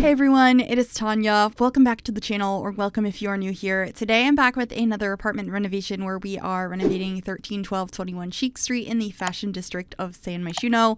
Hey everyone, it is Tanya. Welcome back to the channel, or welcome if you are new here. Today I'm back with another apartment renovation where we are renovating 131221 Chic Street in the fashion district of San Myshuno.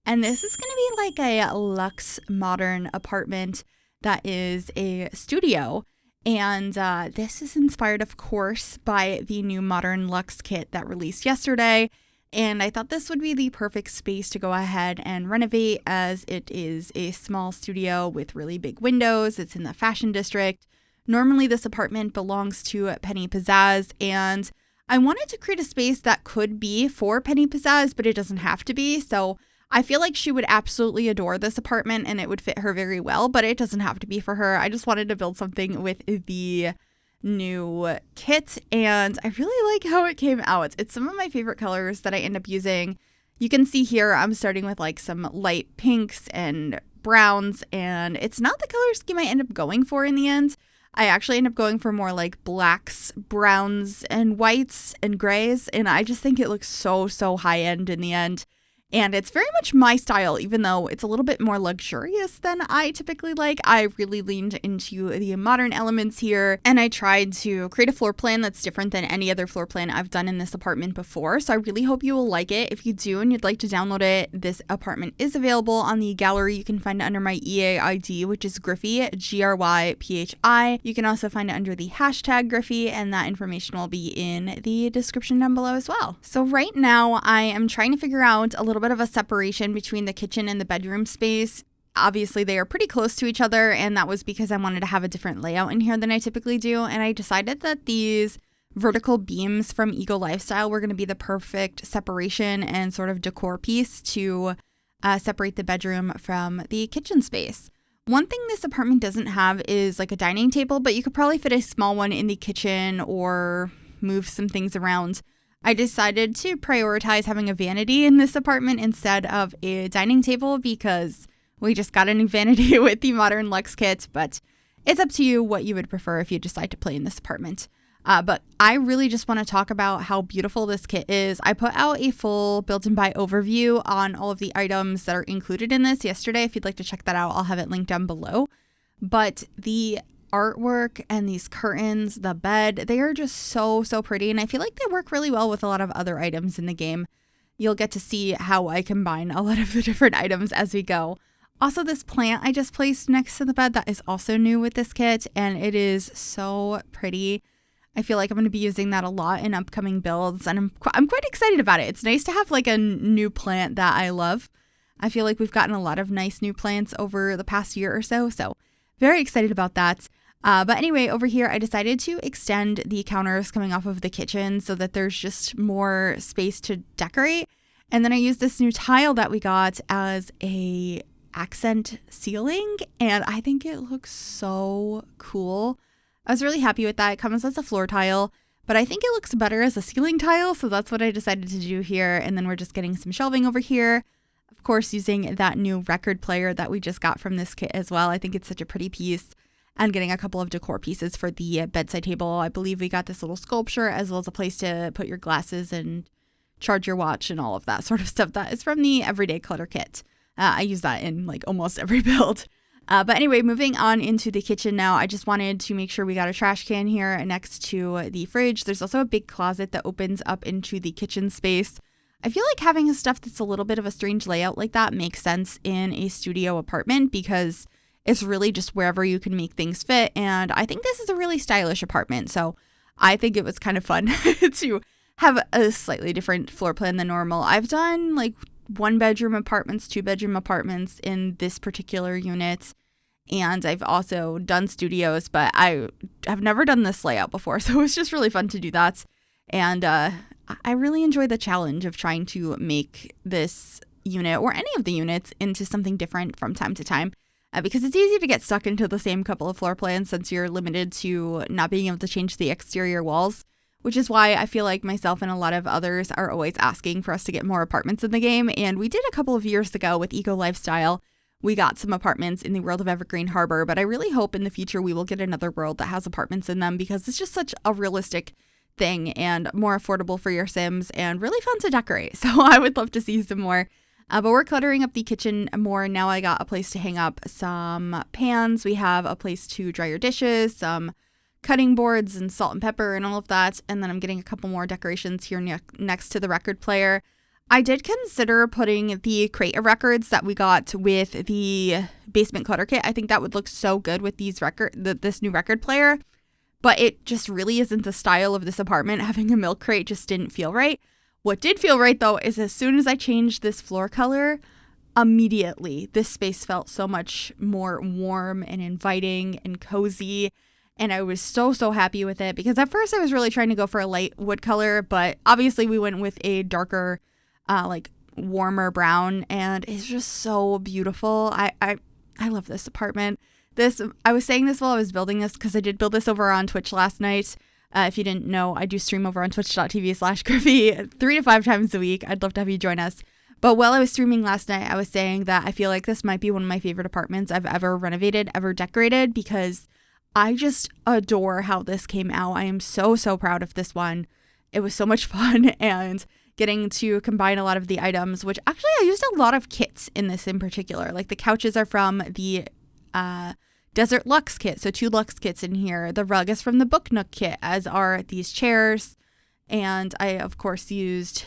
And this is going to be like a luxe modern apartment that is a studio. And this is inspired, of course, by the new Modern Luxe Kit that released yesterday. And I thought this would be the perfect space to go ahead and renovate, as it is a small studio with really big windows. It's in the fashion district. Normally this apartment belongs to Penny Pizzazz, and I wanted to create a space that could be for Penny Pizzazz, but it doesn't have to be. So I feel like she would absolutely adore this apartment and it would fit her very well, but it doesn't have to be for her. I just wanted to build something with the new kit, and I really like how it came out. It's some of my favorite colors that I end up using. You can see here I'm starting with like some light pinks and browns, and it's not the color scheme I end up going for in the end. I actually end up going for more like blacks, browns, and whites and grays, and I just think it looks so high end in the end. And it's very much my style, even though it's a little bit more luxurious than I typically like. I really leaned into the modern elements here, and I tried to create a floor plan that's different than any other floor plan I've done in this apartment before. So I really hope you will like it. If you do and you'd like to download it, this apartment is available on the gallery. You can find it under my EA ID, which is Gryphi, Gryphi. You can also find it under the hashtag Gryphi, and that information will be in the description down below as well. So right now I am trying to figure out a little bit of a separation between the kitchen and the bedroom space. Obviously they are pretty close to each other, and that was because I wanted to have a different layout in here than I typically do, and I decided that these vertical beams from Eco Lifestyle were going to be the perfect separation and sort of decor piece to separate the bedroom from the kitchen space. One thing this apartment doesn't have is like a dining table, but you could probably fit a small one in the kitchen or move some things around. I decided to prioritize having a vanity in this apartment instead of a dining table because we just got a new vanity with the Modern Luxe Kit, but it's up to you what you would prefer if you decide to play in this apartment. But I really just want to talk about how beautiful this kit is. I put out a full build and buy overview on all of the items that are included in this yesterday. If you'd like to check that out, I'll have it linked down below. But the artwork and these curtains, the bed, they are just so pretty, and I feel like they work really well with a lot of other items in the game. You'll get to see how I combine a lot of the different items as we go. Also, this plant I just placed next to the bed, that is also new with this kit, and it is so pretty. I feel like I'm going to be using that a lot in upcoming builds, and I'm quite excited about it. It's nice to have like a new plant that I love. I feel like we've gotten a lot of nice new plants over the past year or so very excited about that. But anyway, over here, I decided to extend the counters coming off of the kitchen so that there's just more space to decorate. And then I used this new tile that we got as a accent ceiling, and I think it looks so cool. I was really happy with that. It comes as a floor tile, but I think it looks better as a ceiling tile, so that's what I decided to do here. And then we're just getting some shelving over here. Of course, using that new record player that we just got from this kit as well. I think it's such a pretty piece. And getting a couple of decor pieces for the bedside table. I believe we got this little sculpture as well as a place to put your glasses and charge your watch and all of that sort of stuff. That is from the Everyday Clutter Kit. I use that in like almost every build. But anyway, moving on into the kitchen now, I just wanted to make sure we got a trash can here next to the fridge. There's also a big closet that opens up into the kitchen space. I feel like having a stuff that's a little bit of a strange layout like that makes sense in a studio apartment because it's really just wherever you can make things fit. And I think this is a really stylish apartment. So I think it was kind of fun to have a slightly different floor plan than normal. I've done like 1-bedroom apartments, 2-bedroom apartments in this particular unit. And I've also done studios, but I have never done this layout before. So it was just really fun to do that. And I really enjoy the challenge of trying to make this unit or any of the units into something different from time to time. Because it's easy to get stuck into the same couple of floor plans since you're limited to not being able to change the exterior walls, which is why I feel like myself and a lot of others are always asking for us to get more apartments in the game. And we did a couple of years ago with Eco Lifestyle. We got some apartments in the world of Evergreen Harbor, but I really hope in the future we will get another world that has apartments in them because it's just such a realistic thing and more affordable for your Sims and really fun to decorate. So I would love to see some more. But we're cluttering up the kitchen more. Now I got a place to hang up some pans. We have a place to dry your dishes, some cutting boards and salt and pepper and all of that. And then I'm getting a couple more decorations here next to the record player. I did consider putting the crate of records that we got with the basement clutter kit. I think that would look so good with this new record player. But it just really isn't the style of this apartment. Having a milk crate just didn't feel right. What did feel right, though, is as soon as I changed this floor color, immediately this space felt so much more warm and inviting and cozy. And I was so happy with it, because at first I was really trying to go for a light wood color, but obviously we went with a darker, warmer brown, and it's just so beautiful. I love this apartment. I was saying this while I was building this, because I did build this over on Twitch last night. If you didn't know, I do stream over on twitch.tv/Gryphi 3 to 5 times a week. I'd love to have you join us. But while I was streaming last night, I was saying that I feel like this might be one of my favorite apartments I've ever renovated, ever decorated, because I just adore how this came out. I am so proud of this one. It was so much fun, and getting to combine a lot of the items, which actually I used a lot of kits in this in particular. Like the couches are from the Desert Luxe Kit, so 2 Luxe Kits in here. The rug is from the Book Nook Kit, as are these chairs. And I, of course, used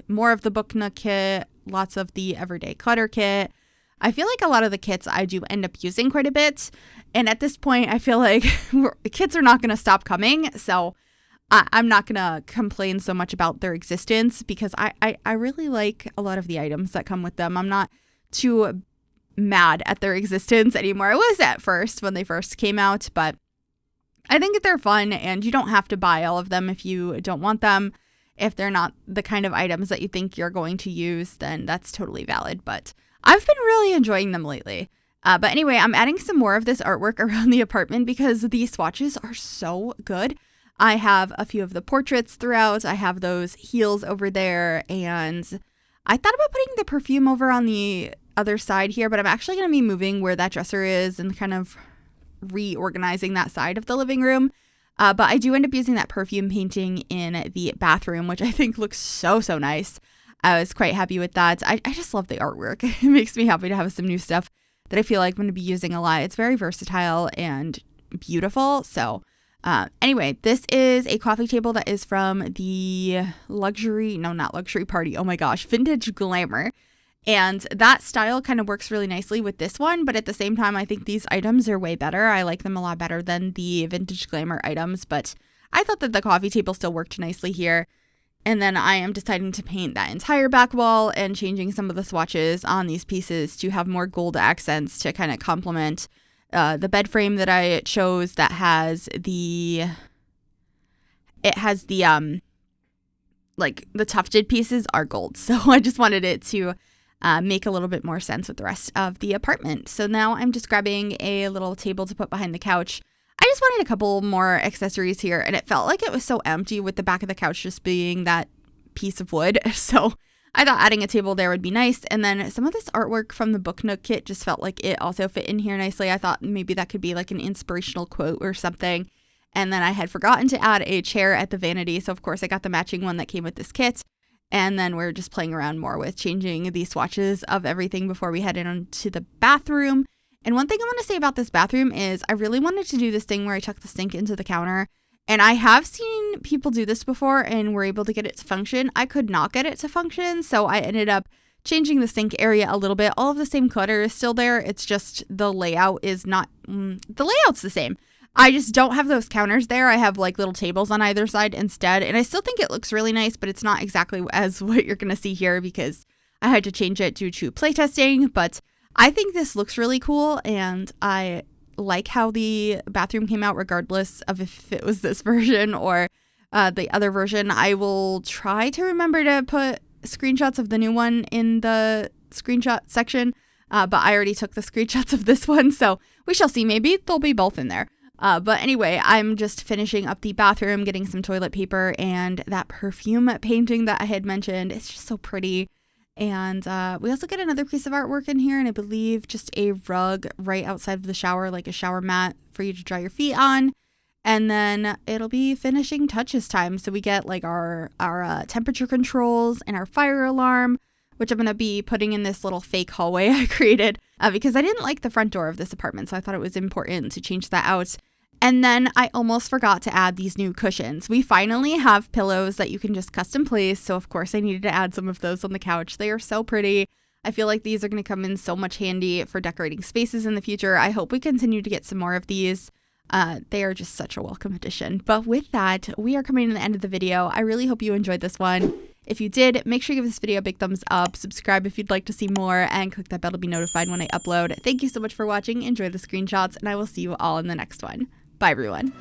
more of the Book Nook Kit, lots of the Everyday Clutter Kit. I feel like a lot of the kits I do end up using quite a bit. And at this point, I feel like kits are not going to stop coming. So I'm not going to complain so much about their existence, because I really like a lot of the items that come with them. I'm not too mad at their existence anymore. I was at first when they first came out, but I think that they're fun, and you don't have to buy all of them if you don't want them. If they're not the kind of items that you think you're going to use, then that's totally valid. But I've been really enjoying them lately. But anyway, I'm adding some more of this artwork around the apartment because these swatches are so good. I have a few of the portraits throughout. I have those heels over there, and I thought about putting the perfume over on the other side here, but I'm actually going to be moving where that dresser is and kind of reorganizing that side of the living room. But I do end up using that perfume painting in the bathroom, which I think looks so nice. I was quite happy with that. I just love the artwork. It makes me happy to have some new stuff that I feel like I'm going to be using a lot. It's very versatile and beautiful. So anyway, this is a coffee table that is from the Vintage Glamour. And that style kind of works really nicely with this one, but at the same time, I think these items are way better. I like them a lot better than the Vintage Glamour items, but I thought that the coffee table still worked nicely here. And then I am deciding to paint that entire back wall and changing some of the swatches on these pieces to have more gold accents to kind of complement the bed frame that I chose that has the tufted pieces are gold. So I just wanted it to make a little bit more sense with the rest of the apartment. So now I'm just grabbing a little table to put behind the couch. I just wanted a couple more accessories here, and it felt like it was so empty with the back of the couch just being that piece of wood. So I thought adding a table there would be nice. And then some of this artwork from the Book Nook kit just felt like it also fit in here nicely. I thought maybe that could be like an inspirational quote or something. And then I had forgotten to add a chair at the vanity. So of course I got the matching one that came with this kit. And then we're just playing around more with changing the swatches of everything before we head into the bathroom. And one thing I want to say about this bathroom is I really wanted to do this thing where I tuck the sink into the counter. And I have seen people do this before and were able to get it to function. I could not get it to function, so I ended up changing the sink area a little bit. All of the same clutter is still there. It's just the layout is not, the layout's the same. I just don't have those counters there. I have like little tables on either side instead. And I still think it looks really nice, but it's not exactly as what you're going to see here because I had to change it due to playtesting. But I think this looks really cool, and I like how the bathroom came out regardless of if it was this version or the other version. I will try to remember to put screenshots of the new one in the screenshot section, but I already took the screenshots of this one, so we shall see. Maybe they'll be both in there. But anyway, I'm just finishing up the bathroom, getting some toilet paper and that perfume painting that I had mentioned. It's just so pretty. And we also get another piece of artwork in here, and I believe just a rug right outside of the shower, like a shower mat for you to dry your feet on. And then it'll be finishing touches time. So we get like our temperature controls and our fire alarm, which I'm going to be putting in this little fake hallway I created because I didn't like the front door of this apartment, so I thought it was important to change that out. And then I almost forgot to add these new cushions. We finally have pillows that you can just custom place, so of course I needed to add some of those on the couch. They are so pretty. I feel like these are going to come in so much handy for decorating spaces in the future. I hope we continue to get some more of these. They are just such a welcome addition. But with that, we are coming to the end of the video. I really hope you enjoyed this one. If you did, make sure you give this video a big thumbs up, subscribe if you'd like to see more, and click that bell to be notified when I upload. Thank you so much for watching. Enjoy the screenshots, and I will see you all in the next one. Bye, everyone.